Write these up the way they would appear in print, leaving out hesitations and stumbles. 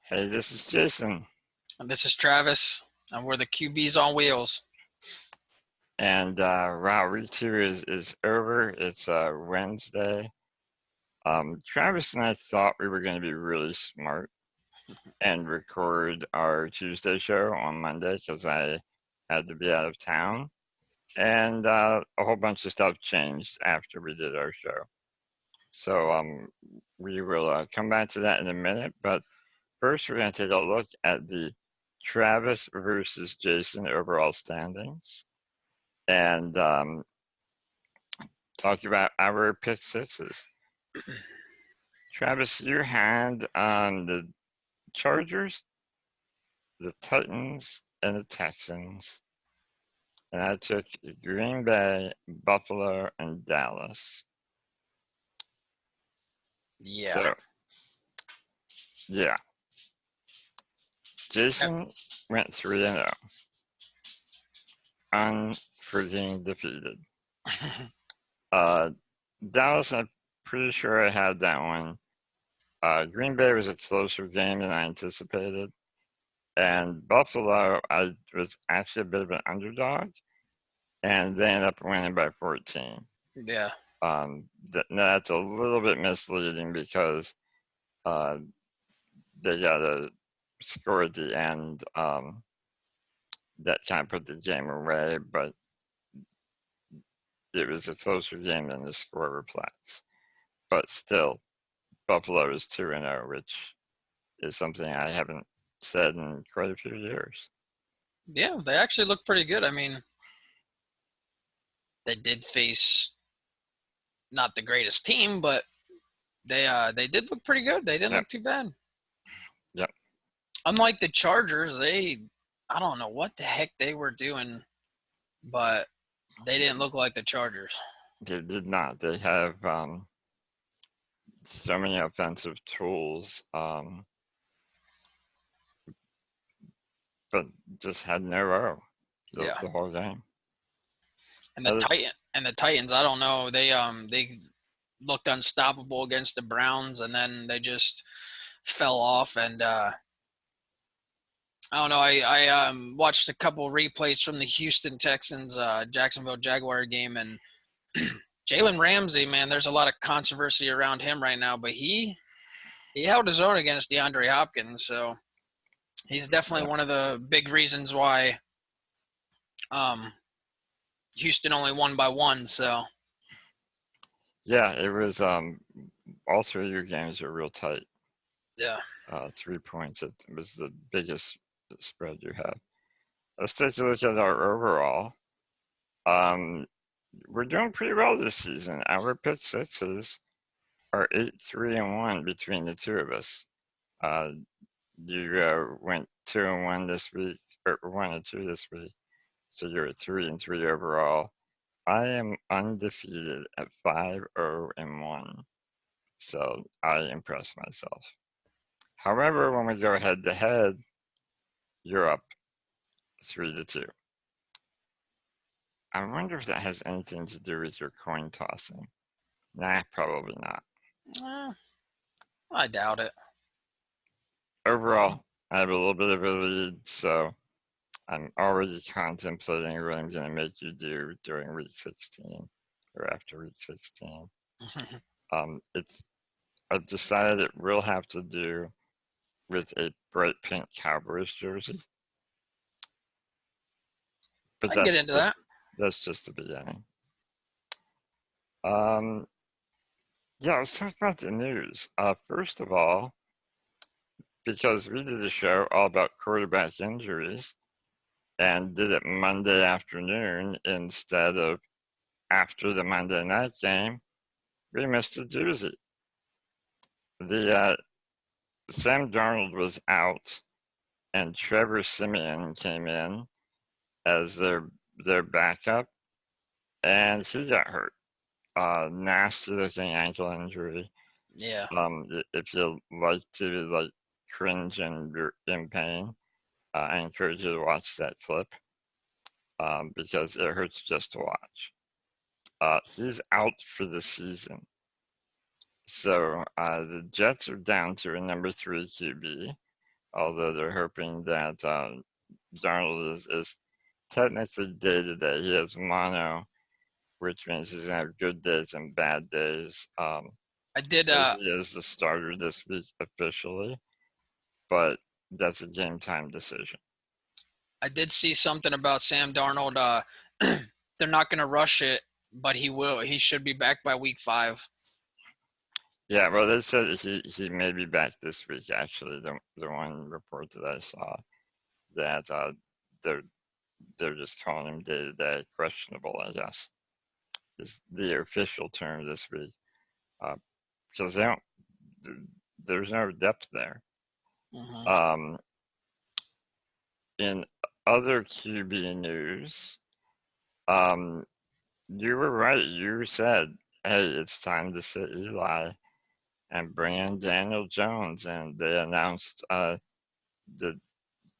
Hey, this is Jason. And this is Travis, and we're the QBs on wheels. And wow, week two is over. It's Wednesday. Travis and I thought we were going to be really smart and record our Tuesday show on Monday because I had to be out of town. And a whole bunch of stuff changed after we did our show. So we will come back to that in a minute. But first, we're going to take a look at the Travis versus Jason overall standings and talk about our pick sixes. Travis, you had the Chargers, the Titans, and the Texans. And I took Green Bay, Buffalo, and Dallas. Yeah. So, yeah. Jason went 3-0. Unfreaking defeated. Dallas, I'm pretty sure I had that one. Green Bay was a closer game than I anticipated. And Buffalo, I was actually a bit of an underdog, and they ended up winning by 14. Yeah. That's a little bit misleading because they got a score at the end that kind of put the game away, but it was a closer game than the score reflects. But still, Buffalo is 2-0, which is something I haven't said in quite a few years. Yeah, they actually look pretty good. I mean, they did face not the greatest team, but they did look pretty good. They didn't Yep. look too bad. Yep. Unlike the Chargers, I don't know what the heck they were doing, but they didn't look like the Chargers. They did not. They have so many offensive tools, but just had no O Yeah. the whole game. And the Titans, I don't know. They looked unstoppable against the Browns, and then they just fell off. And I don't know. I watched a couple replays from the Houston Texans Jacksonville Jaguar game, and Jalen Ramsey, man, there's a lot of controversy around him right now, but he held his own against DeAndre Hopkins, so he's definitely one of the big reasons why Houston only won by one. So yeah, it was all three of your games were real tight. Yeah. 3 points. It was the biggest spread you had. Let's take a look at our overall. We're doing pretty well this season. Our pick sixes are 8-3-1 between the two of us. You went 2-1 this week, or 1-2 this week, so you're at 3-3 overall. I am undefeated at 5-0-1, so I impress myself. However, when we go head to head, you're up 3-2. I wonder if that has anything to do with your coin tossing. Nah, probably not. I doubt it. Overall, I have a little bit of a lead, so I'm already contemplating what I'm going to make you do during week 16 or after week 16. I've decided it will have to do with a bright pink Cowboys jersey. But I can get into that. That's just the beginning. Yeah, let's talk about the news. First of all, because we did a show all about quarterback injuries and did it Monday afternoon instead of after the Monday night game, we missed a doozy. Sam Darnold was out, and Trevor Siemian came in as their backup, and he got hurt. Nasty looking ankle injury. Yeah. If you like to cringe and you're in pain, I encourage you to watch that clip because it hurts just to watch. He's out for the season. So the Jets are down to a number 3 QB. although they're hoping that Darnold is technically day to day. He has mono, which means he's gonna have good days and bad days. I did. So he is the starter this week officially, but that's a game time decision. I did see something about Sam Darnold. They're not going to rush it, but he will. He should be back by week 5. Yeah, well, they said he may be back this week. Actually, the one report that I saw that they're they're just calling him day to day questionable. I guess is the official term this week because they don't. There's no depth there. Mm-hmm. In other QB news, you were right. You said, "Hey, it's time to sit Eli and bring in Daniel Jones," and they announced the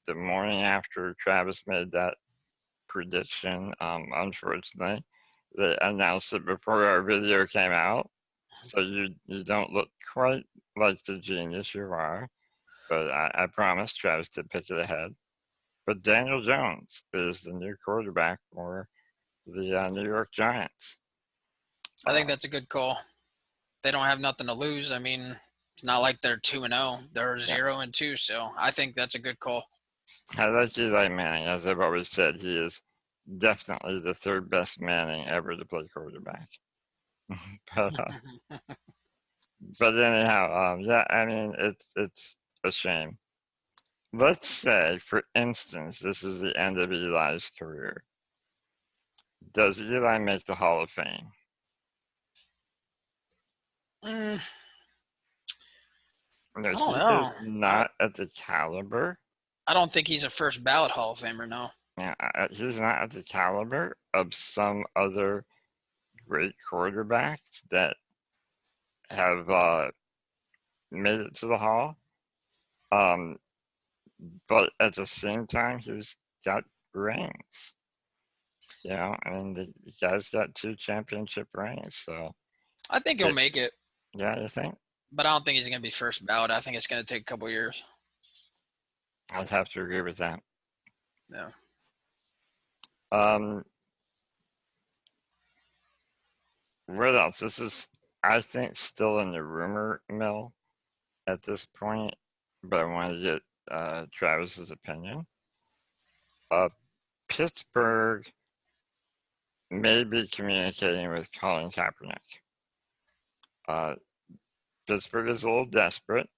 the morning after Travis made that prediction. Unfortunately, they announced it before our video came out, so you don't look quite like the genius you are. But I promise Travis did pick it ahead. But Daniel Jones is the new quarterback for the New York Giants. I think that's a good call. They don't have nothing to lose. I mean, it's not like they're 2-0. They're Yeah. 0-2. So I think that's a good call. I like Eli Manning. As I've always said, he is definitely the third best Manning ever to play quarterback. but, but anyhow, yeah, I mean, it's a shame. Let's say, for instance, this is the end of Eli's career. Does Eli make the Hall of Fame? Mm, No, I he don't is know. not at the caliber. I don't think he's a first ballot Hall of Famer, no. Yeah, he's not at the caliber of some other great quarterbacks that have made it to the Hall. Um, but at the same time, he's got rings. You know, I mean, the guy's got 2 championship rings. So, I think he'll make it, yeah, you think? but I don't think he's going to be first ballot. I think it's going to take a couple years. I'd have to agree with that. Yeah. What else? This is, I think, still in the rumor mill at this point, but I want to get Travis's opinion. Pittsburgh may be communicating with Colin Kaepernick. Pittsburgh is a little desperate.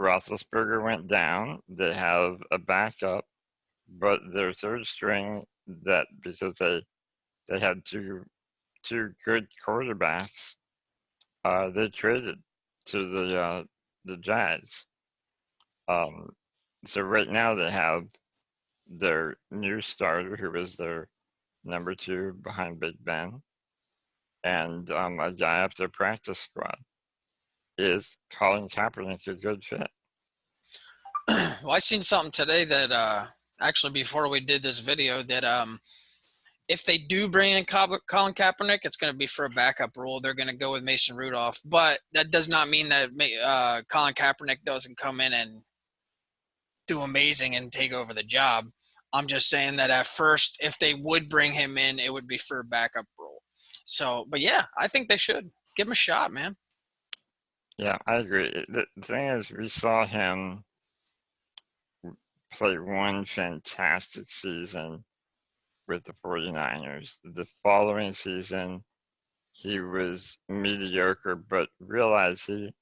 Roethlisberger went down. They have a backup, but their third string, that because they had two good quarterbacks, they traded to the Jags. So right now they have their new starter, who is their number 2 behind Big Ben, and a guy off their practice squad. Is Colin Kaepernick a good fit? Well, I seen something today that actually before we did this video that if they do bring in Colin Kaepernick, it's going to be for a backup role. They're going to go with Mason Rudolph, but that does not mean that Colin Kaepernick doesn't come in and do amazing and take over the job. I'm just saying that at first, if they would bring him in, it would be for a backup role. So, but yeah, I think they should give him a shot, man. Yeah, I agree. The thing is, we saw him play one fantastic season with the 49ers. The following season, he was mediocre, but realized he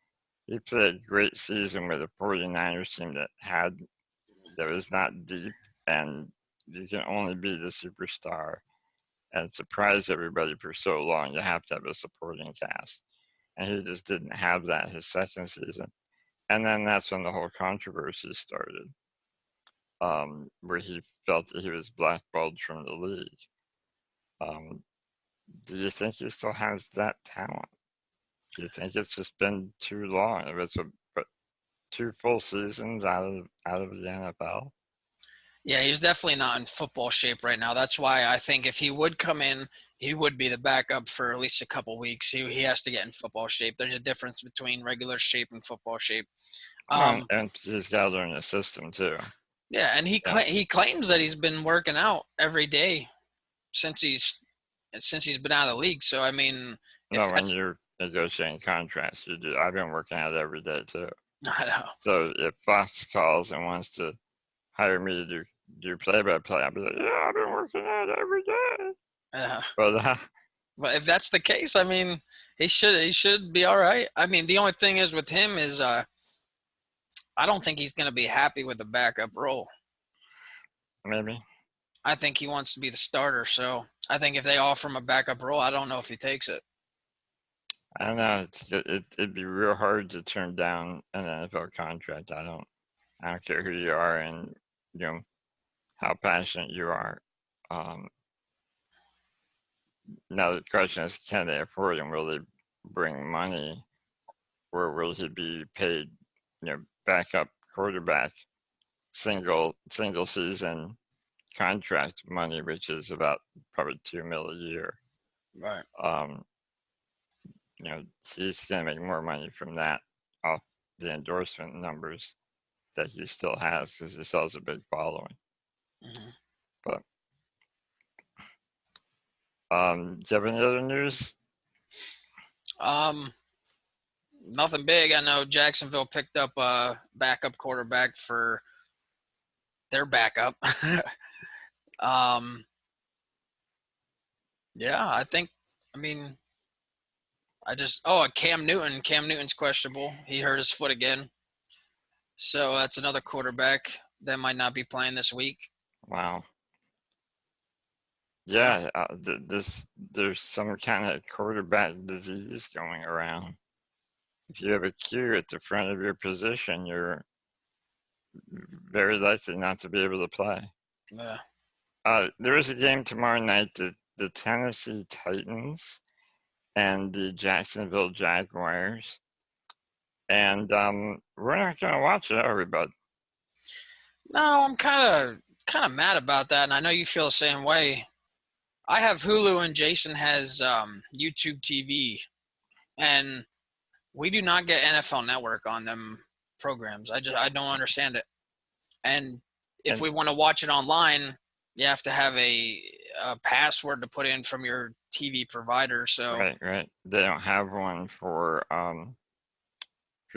played a great season with a 49ers team that was not deep, and you can only be the superstar and surprise everybody for so long. You have to have a supporting cast, and he just didn't have that his second season. And then that's when the whole controversy started, where he felt that he was blackballed from the league. Do you think he still has that talent? Do you think it's just been too long? If it's 2 full seasons out of the NFL? Yeah, he's definitely not in football shape right now. That's why I think if he would come in, he would be the backup for at least a couple weeks. He has to get in football shape. There's a difference between regular shape and football shape. And he's got to learn the system too. Yeah, and he claims that he's been working out every day since he's been out of the league. So I mean, if No, when that's you're negotiating contracts, you do. I've been working out every day too. I know. So if Fox calls and wants to hire me to do play-by-play, I'll be like, yeah, I've been working out every day. But But if that's the case, I mean, he should be all right. I mean, the only thing is with him is I don't think he's going to be happy with the backup role. maybe. I think he wants to be the starter. So I think if they offer him a backup role, I don't know if he takes it. I don't know. It'd be real hard to turn down an NFL contract. I don't care who you are and how passionate you are. Now the question is, can they afford him? Will they bring money, or will he be paid, backup quarterback, single season contract money, which is about probably $2 million a year. Right. He's gonna make more money from that off the endorsement numbers that he still has because he still has a big following. Mm-hmm. But do you have any other news? Nothing big. I know Jacksonville picked up a backup quarterback for their backup. Yeah, I mean, Cam Newton. Cam Newton's questionable. He hurt his foot again. So that's another quarterback that might not be playing this week. Wow. Yeah, there's some kind of quarterback disease going around. If you have a Q at the front of your position, you're very likely not to be able to play. Yeah. There is a game tomorrow night, the Tennessee Titans and the Jacksonville Jaguars. And we're not going to watch it, are we, bud? No, I'm kind of mad about that, and I know you feel the same way. I have Hulu and Jason has YouTube TV, and we do not get NFL Network on them programs. I don't understand it. And if we want to watch it online, you have to have a password to put in from your TV provider. So right. They don't have one for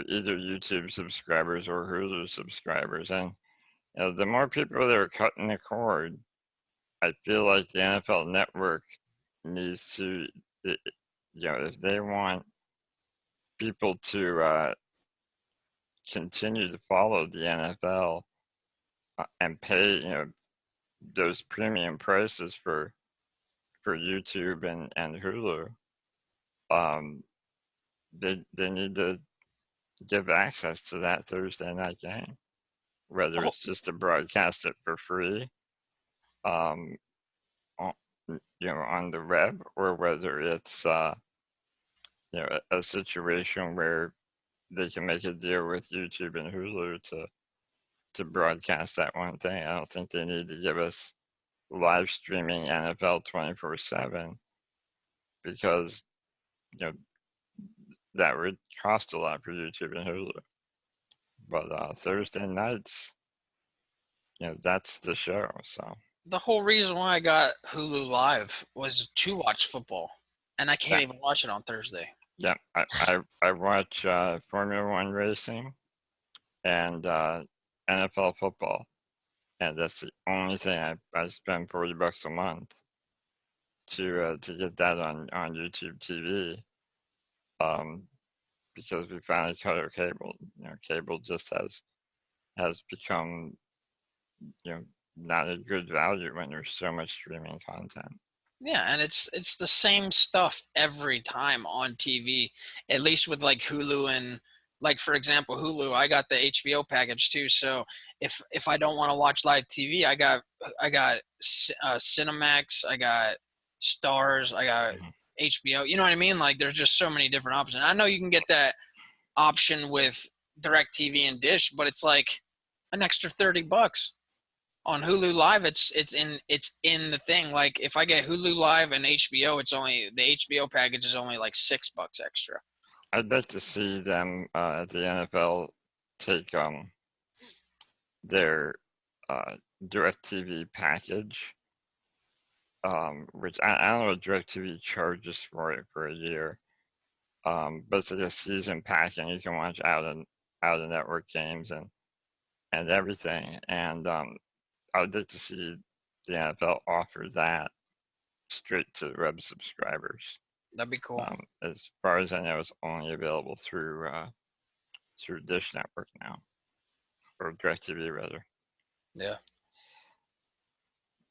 either YouTube subscribers or Hulu subscribers, and the more people that are cutting the cord, I feel like the NFL Network needs to, if they want people to continue to follow the NFL and pay, those premium prices for YouTube and Hulu, they need to give access to that Thursday night game, whether it's just to broadcast it for free, on the web, or whether it's a situation where they can make a deal with YouTube and Hulu to broadcast that one thing. I don't think they need to give us live streaming NFL 24/7 because that would cost a lot for YouTube and Hulu. But Thursday nights, that's the show. So the whole reason why I got Hulu Live was to watch football, and I can't even watch it on Thursday. Yeah, I watch Formula One racing and NFL football, and that's the only thing I spend $40 a month to get that on YouTube TV, because we finally cut our cable. Cable just has become not a good value when there's so much streaming content. Yeah, and it's the same stuff every time on TV, at least with like Hulu and like, for example, Hulu, I got the HBO package too. So if I don't want to watch live TV, I got Cinemax, I got Stars, I got HBO. You know what I mean? Like there's just so many different options. I know you can get that option with DirecTV and Dish, but it's like an extra $30. On Hulu Live, it's in the thing. Like if I get Hulu Live and HBO, it's only the HBO package is only like $6 extra. I'd like to see them at the NFL take their DirecTV package, which I don't know what DirecTV charges for it for a year, but it's like a season pack, and you can watch out of network games and everything. And I would like to see the NFL offer that straight to web subscribers. That'd be cool. As far as I know, it's only available through Dish Network now, or DirecTV rather. Yeah.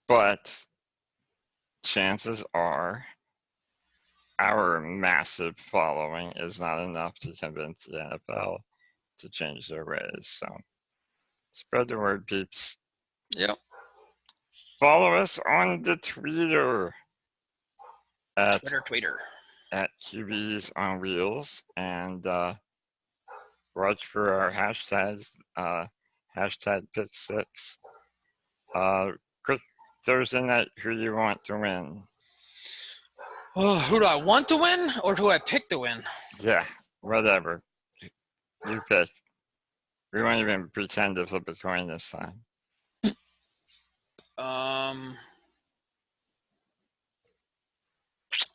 But chances are our massive following is not enough to convince the NFL to change their ways. So spread the word, peeps. Yep. Follow us on the Twitter at Twitter. At QBs on Wheels, and watch for our hashtags. Hashtag Pick Six. Quick Thursday night. Who do you want to win? Oh, who do I want to win, or who I pick to win? Yeah, whatever. You pick. We won't even pretend to flip a coin this time.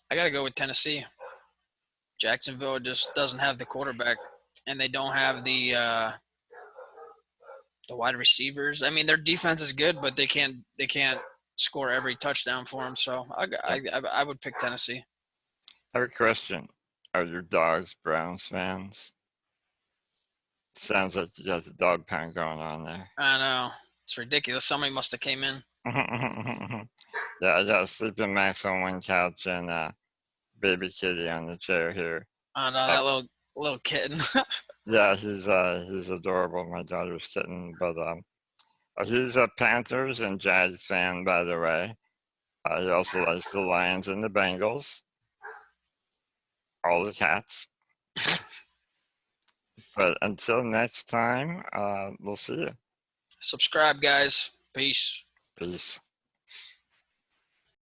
I gotta go with Tennessee. Jacksonville just doesn't have the quarterback, and they don't have the wide receivers. I mean, their defense is good, but they can't score every touchdown for them. So I would pick Tennessee. I have a question. Are your dogs Browns fans? Sounds like you got the dog pound going on there. I know. It's ridiculous. Somebody must have came in. Yeah, I got Sleeping Max on one couch and baby kitty on the chair here. Oh no, that little kitten. Yeah, he's adorable, my daughter's kitten. But he's a Panthers and Jags fan, by the way. He also likes the Lions and the Bengals. All the cats. But until next time, we'll see you. Subscribe, guys. Peace. Peace.